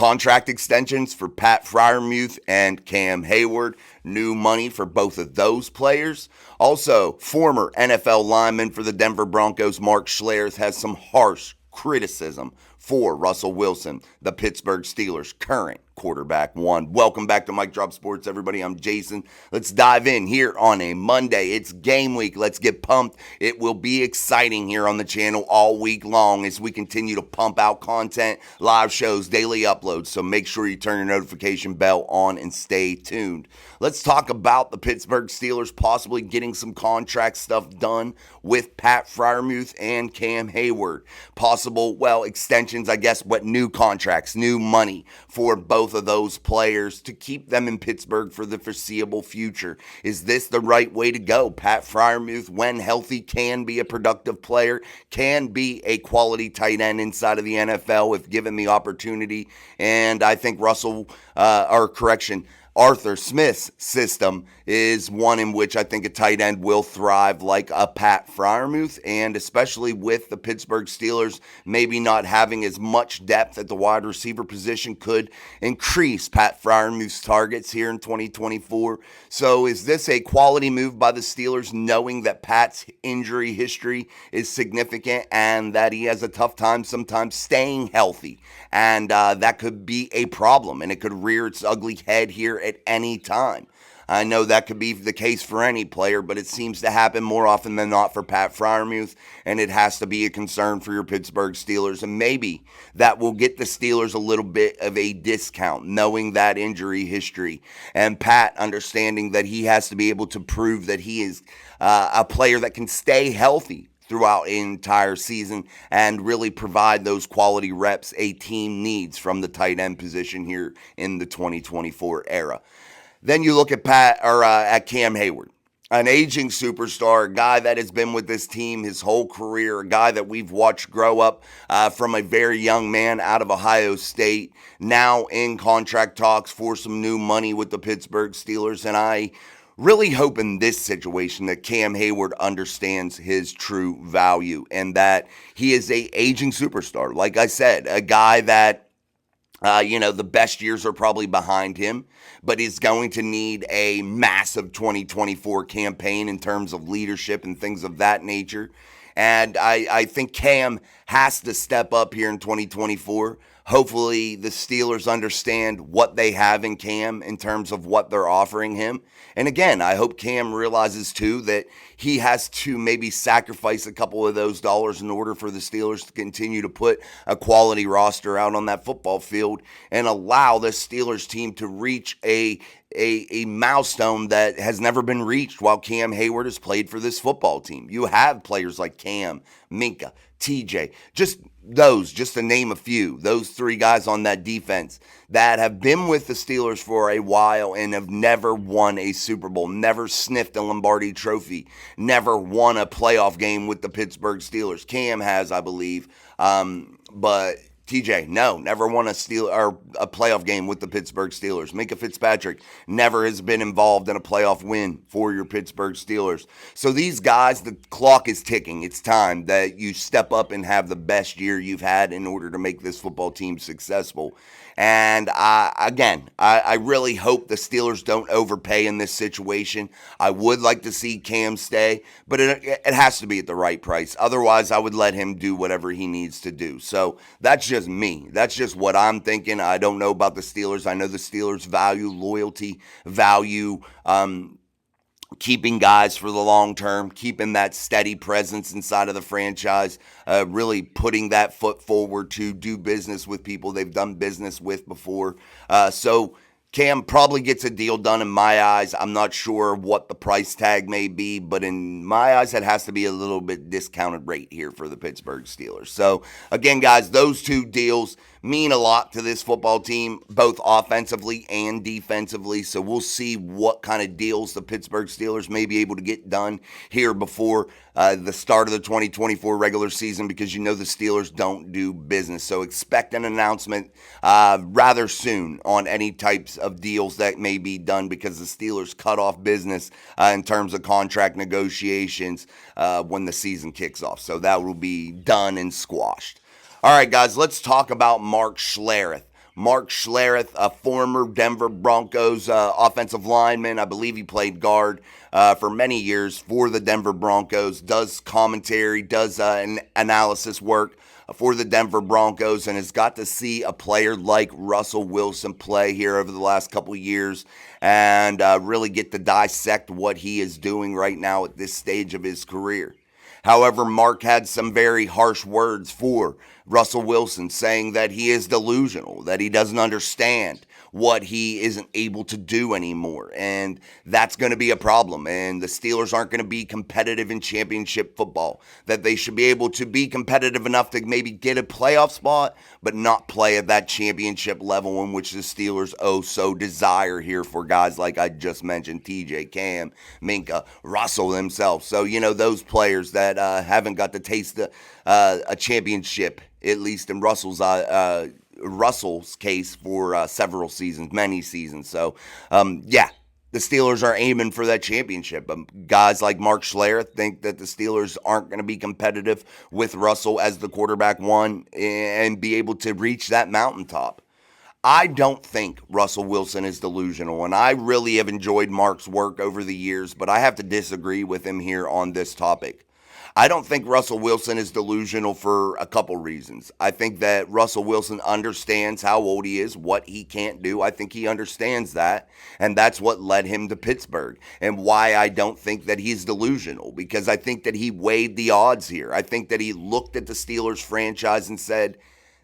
Contract extensions for Pat Freiermuth and Cam Hayward. New money for both of those players. Also, former NFL lineman for the Denver Broncos, Mark Schlere, has some harsh criticism for Russell Wilson, the Pittsburgh Steelers' current quarterback one. Welcome back to Mic Drop Sports, everybody. I'm Jason. Let's dive in here on a Monday. It's game week. Let's get pumped. It will be exciting here on the channel all week long as we continue to pump out content, live shows, daily uploads. So make sure you turn your notification bell on and stay tuned. Let's talk about the Pittsburgh Steelers possibly getting some contract stuff done with Pat Freiermuth and Cam Hayward. Possible, extensions, I guess, new contracts, new money for both of those players to keep them in Pittsburgh for the foreseeable future. Is this the right way to go? Pat Freiermuth, when healthy, can be a productive player, can be a quality tight end inside of the NFL if given the opportunity. And I think Arthur Smith's system is one in which I think a tight end will thrive like a Pat Freiermuth, and especially with the Pittsburgh Steelers maybe not having as much depth at the wide receiver position could increase Pat Freiermuth's targets here in 2024. So is this a quality move by the Steelers, knowing that Pat's injury history is significant and that he has a tough time sometimes staying healthy? And that could be a problem, and it could rear its ugly head here at any time. I know that could be the case for any player, but it seems to happen more often than not for Pat Freiermuth, and it has to be a concern for your Pittsburgh Steelers. And maybe that will get the Steelers a little bit of a discount, knowing that injury history. And Pat understanding that he has to be able to prove that he is a player that can stay healthy throughout an entire season and really provide those quality reps a team needs from the tight end position here in the 2024 era. Then you look at at Cam Hayward, an aging superstar, a guy that has been with this team his whole career, a guy that we've watched grow up from a very young man out of Ohio State, now in contract talks for some new money with the Pittsburgh Steelers. And I really hope in this situation that Cam Hayward understands his true value and that he is a aging superstar. Like I said, a guy that, the best years are probably behind him, but is going to need a massive 2024 campaign in terms of leadership and things of that nature. And I think Cam has to step up here in 2024. Hopefully the Steelers understand what they have in Cam in terms of what they're offering him. And again, I hope Cam realizes too that he has to maybe sacrifice a couple of those dollars in order for the Steelers to continue to put a quality roster out on that football field and allow the Steelers team to reach a milestone that has never been reached while Cam Hayward has played for this football team. You have players like Cam, Minka, TJ, just to name a few, those three guys on that defense that have been with the Steelers for a while and have never won a Super Bowl, never sniffed a Lombardi trophy, never won a playoff game with the Pittsburgh Steelers. Cam has, I believe, but TJ, no, never won a playoff game with the Pittsburgh Steelers. Minka Fitzpatrick never has been involved in a playoff win for your Pittsburgh Steelers. So these guys, the clock is ticking. It's time that you step up and have the best year you've had in order to make this football team successful. And I really hope the Steelers don't overpay in this situation. I would like to see Cam stay, but it has to be at the right price. Otherwise, I would let him do whatever he needs to do. So that's just me. That's just what I'm thinking. I don't know about the Steelers. I know the Steelers value loyalty, value keeping guys for the long term, keeping that steady presence inside of the franchise, really putting that foot forward to do business with people they've done business with before. So Cam probably gets a deal done in my eyes. I'm not sure what the price tag may be, but in my eyes, it has to be a little bit discounted rate here for the Pittsburgh Steelers. So again, guys, those two deals mean a lot to this football team, both offensively and defensively. So we'll see what kind of deals the Pittsburgh Steelers may be able to get done here before the start of the 2024 regular season, because the Steelers don't do business. So expect an announcement rather soon on any types of deals that may be done, because the Steelers cut off business in terms of contract negotiations when the season kicks off. So that will be done and squashed. All right, guys, let's talk about Mark Schlere. Mark Schlereth, a former Denver Broncos offensive lineman. I believe he played guard for many years for the Denver Broncos, does commentary, does an analysis work for the Denver Broncos, and has got to see a player like Russell Wilson play here over the last couple of years and really get to dissect what he is doing right now at this stage of his career. However, Mark had some very harsh words for Russell Wilson, saying that he is delusional, that he doesn't understand what he isn't able to do anymore. And that's going to be a problem. And the Steelers aren't going to be competitive in championship football, that they should be able to be competitive enough to maybe get a playoff spot, but not play at that championship level in which the Steelers so desire here for guys like I just mentioned, TJ, Cam, Minka, Russell himself. So, those players that haven't got to taste a championship, at least in Russell's case, for several seasons, many seasons. So, the Steelers are aiming for that championship. Guys like Mark Schlere think that the Steelers aren't going to be competitive with Russell as the quarterback one and be able to reach that mountaintop. I don't think Russell Wilson is delusional, and I really have enjoyed Mark's work over the years, but I have to disagree with him here on this topic. I don't think Russell Wilson is delusional for a couple reasons. I think that Russell Wilson understands how old he is, what he can't do. I think he understands that, and that's what led him to Pittsburgh, and why I don't think that he's delusional, because I think that he weighed the odds here. I think that he looked at the Steelers franchise and said,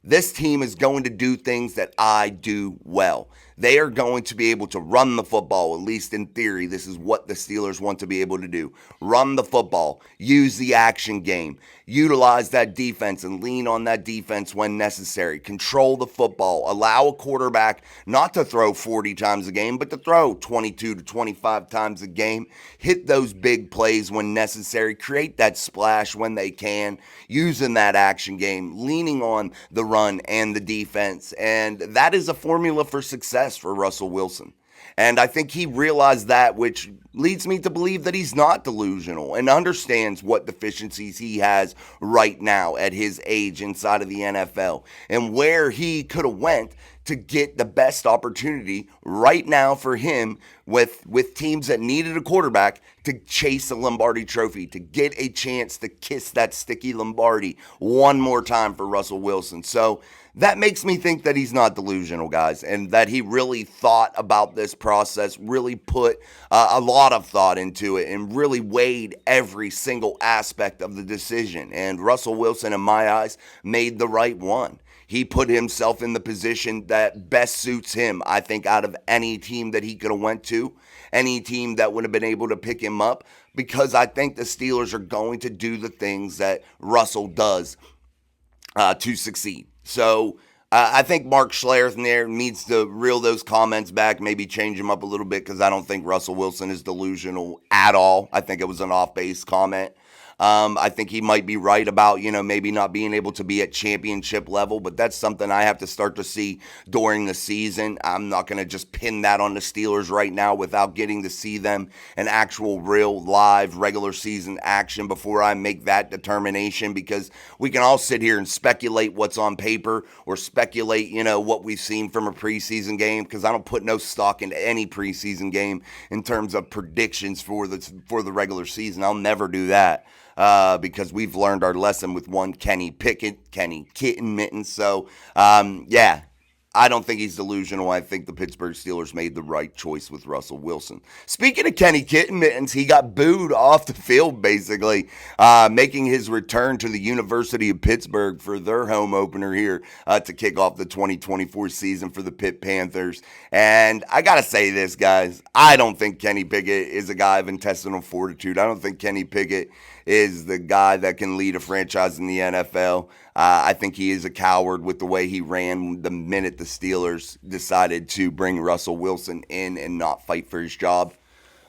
this team is going to do things that I do well. They are going to be able to run the football, at least in theory. This is what the Steelers want to be able to do. Run the football, use the action game, utilize that defense and lean on that defense when necessary. Control the football, allow a quarterback not to throw 40 times a game, but to throw 22 to 25 times a game. Hit those big plays when necessary, create that splash when they can, using that action game, leaning on the run and the defense. And that is a formula for success for Russell Wilson. And I think he realized that, which leads me to believe that he's not delusional and understands what deficiencies he has right now at his age inside of the NFL and where he could have went to get the best opportunity right now for him with teams that needed a quarterback to chase a Lombardi trophy, to get a chance to kiss that sticky Lombardi one more time for Russell Wilson. So that makes me think that he's not delusional, guys, and that he really thought about this process, really put a lot of thought into it, and really weighed every single aspect of the decision. And Russell Wilson, in my eyes, made the right one. He put himself in the position that best suits him, I think, out of any team that he could have went to, any team that would have been able to pick him up, because I think the Steelers are going to do the things that Russell does to succeed. So I think Mark Schlereth there needs to reel those comments back, maybe change them up a little bit, because I don't think Russell Wilson is delusional at all. I think it was an off-base comment. I think he might be right about, maybe not being able to be at championship level, but that's something I have to start to see during the season. I'm not going to just pin that on the Steelers right now without getting to see them in actual real live regular season action before I make that determination, because we can all sit here and speculate what's on paper or speculate, what we've seen from a preseason game, because I don't put no stock into any preseason game in terms of predictions for the regular season. I'll never do that. Because we've learned our lesson with one Kenny Pigott, Kenny Kitten Mittens. So, I don't think he's delusional. I think the Pittsburgh Steelers made the right choice with Russell Wilson. Speaking of Kenny Kitten Mittens, he got booed off the field, basically, making his return to the University of Pittsburgh for their home opener here to kick off the 2024 season for the Pitt Panthers. And I got to say this, guys. I don't think Kenny Pigott is a guy of intestinal fortitude. I don't think Kenny Pigott is the guy that can lead a franchise in the NFL. I think he is a coward with the way he ran the minute the Steelers decided to bring Russell Wilson in and not fight for his job.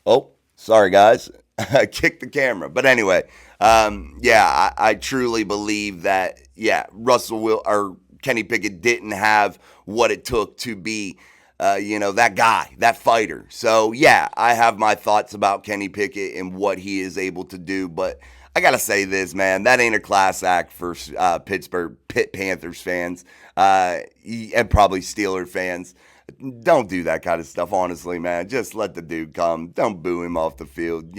Oh, sorry, guys. I kicked the camera. But anyway, I truly believe that, Kenny Pigott didn't have what it took to be that guy, that fighter. So, I have my thoughts about Kenny Pigott and what he is able to do, but I gotta say this, man. That ain't a class act for Pittsburgh Pitt Panthers fans, and probably Steeler fans. Don't do that kind of stuff, honestly, man. Just let the dude come. Don't boo him off the field.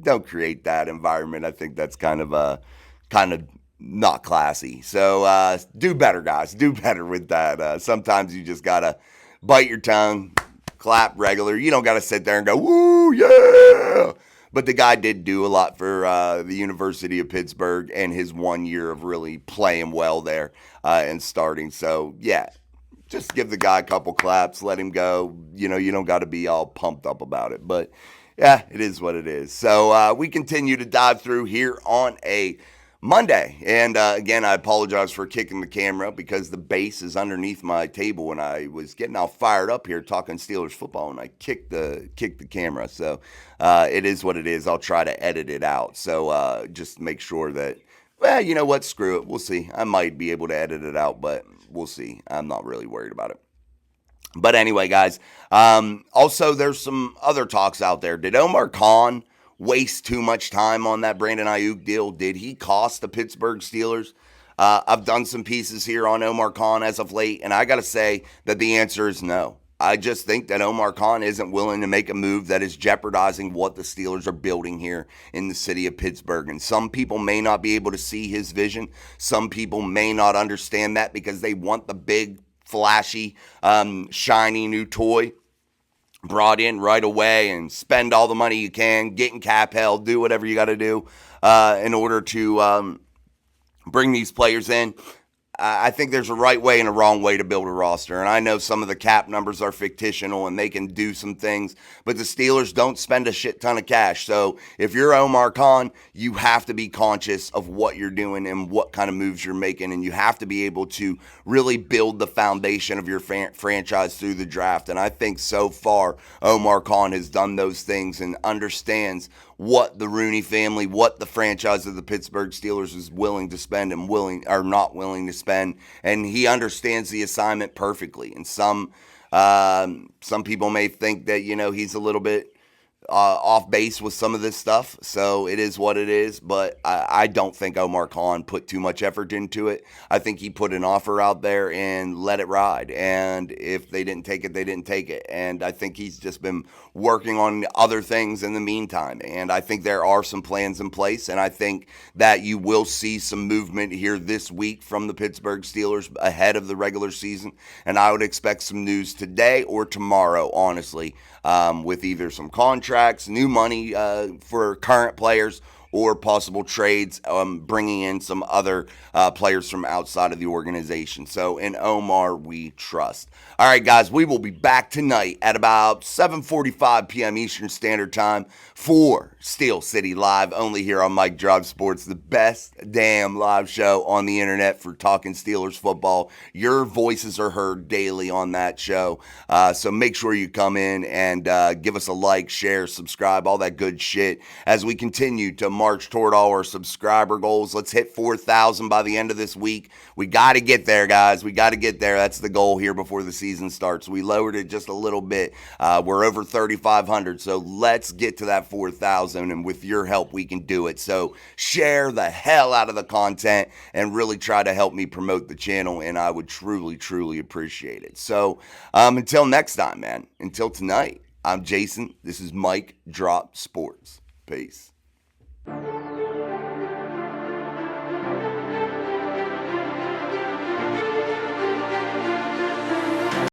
Don't create that environment. I think that's kind of not classy. So do better, guys. Do better with that. Sometimes you just gotta bite your tongue, clap regular. You don't gotta sit there and go, woo, yeah. But the guy did do a lot for the University of Pittsburgh and his 1 year of really playing well there and starting. So, yeah, just give the guy a couple claps, let him go. You don't got to be all pumped up about it. But, yeah, it is what it is. So we continue to dive through here on a Monday. And again, I apologize for kicking the camera because the base is underneath my table and I was getting all fired up here talking Steelers football and I kicked the camera. So it is what it is. I'll try to edit it out. So just make sure that, well, you know what? Screw it. We'll see. I might be able to edit it out, but we'll see. I'm not really worried about it. But anyway, guys, also there's some other talks out there. Did Omar Khan waste too much time on that Brandon Ayuk deal? Did he cost the Pittsburgh Steelers? I've done some pieces here on Omar Khan as of late, and I got to say that the answer is no. I just think that Omar Khan isn't willing to make a move that is jeopardizing what the Steelers are building here in the city of Pittsburgh. And some people may not be able to see his vision. Some people may not understand that because they want the big, flashy, shiny new toy brought in right away and spend all the money you can, get in cap hell, do whatever you got to do in order to bring these players in. I think there's a right way and a wrong way to build a roster. And I know some of the cap numbers are fictional and they can do some things, but the Steelers don't spend a shit ton of cash. So if you're Omar Khan, you have to be conscious of what you're doing and what kind of moves you're making. And you have to be able to really build the foundation of your franchise through the draft. And I think so far, Omar Khan has done those things and understands what the Rooney family, what the franchise of the Pittsburgh Steelers is willing to spend and willing or not willing to spend, and he understands the assignment perfectly. And some people may think that he's a little bit off base with some of this stuff, so it is what it is. But I don't think Omar Khan put too much effort into it. I think he put an offer out there and let it ride. And if they didn't take it, they didn't take it. And I think he's just been working on other things in the meantime. And I think there are some plans in place. And I think that you will see some movement here this week from the Pittsburgh Steelers ahead of the regular season. And I would expect some news today or tomorrow, honestly, with either some contracts, new money for current players, or possible trades, bringing in some other players from outside of the organization. So in Omar, we trust. All right, guys, we will be back tonight at about 7:45 p.m. Eastern Standard Time for Steel City Live, only here on Mike Drive Sports, the best damn live show on the internet for talking Steelers football. Your voices are heard daily on that show, so make sure you come in and give us a like, share, subscribe, all that good shit as we continue to march toward all our subscriber goals. Let's hit 4,000 by the end of this week. We got to get there, guys. We got to get there. That's the goal here before the season starts. We lowered it just a little bit. We're over 3,500, so let's get to that 4,000, and with your help, we can do it. So share the hell out of the content and really try to help me promote the channel, and I would truly, truly appreciate it. So until next time, man, until tonight, I'm Jason. This is Mike Drop Sports. Peace.